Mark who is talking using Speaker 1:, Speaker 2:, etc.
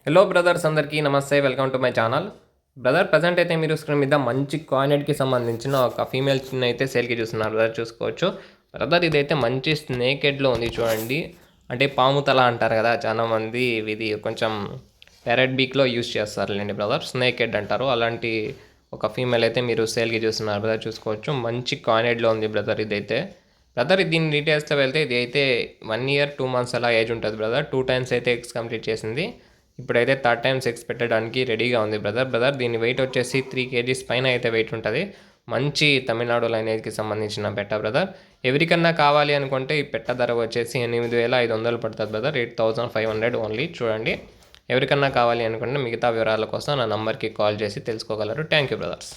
Speaker 1: Hello brothers, అందరికీ నమస్తే. Welcome to my channel. Brother, present అయితే మీరు స్క్రీన్ మీద మంచి కాయినెట్కి సంబంధించిన ఒక ఫీమేల్ చిన్న అయితే సేల్కి చూస్తున్నారు బ్రదర్, చూసుకోవచ్చు. బ్రదర్, ఇదైతే మంచి స్నేక్ హెడ్లో ఉంది చూడండి. అంటే పాము తల అంటారు కదా చాలా మంది, ఇది కొంచెం ప్యారెట్ బీక్లో యూజ్ చేస్తారులేండి బ్రదర్. స్నేక్ హెడ్ అంటారు. అలాంటి ఒక ఫీమేల్ అయితే మీరు సేల్కి చూస్తున్నారు బ్రదర్, చూసుకోవచ్చు. మంచి కాయినెడ్లో ఉంది బ్రదర్ ఇదైతే. బ్రదర్, దీని డీటెయిల్స్తో వెళ్తే ఇది అయితే 1 year 2 months అలా ఏజ్ ఉంటుంది బ్రదర్. 2 times అయితే ఎగ్స్ కంప్లీట్ చేసింది. ఇప్పుడైతే 3rd time ఎగ్స్ పెట్టడానికి రెడీగా ఉంది బ్రదర్. దీని వెయిట్ వచ్చేసి 3 kgs పైన అయితే వెయిట్ ఉంటుంది. మంచి తమిళనాడు లైనేజ్కి సంబంధించిన పెట్ట బ్రదర్. ఎవరికన్నా కావాలి అనుకుంటే ఈ పెట్ట ధర వచ్చేసి 8,500 పడుతుంది బ్రదర్. 8,500 ఓన్లీ. చూడండి, ఎవరికన్నా కావాలి అనుకుంటే మిగతా వివరాల కోసం నా నంబర్కి కాల్ చేసి తెలుసుకోగలరు. Thank you brothers.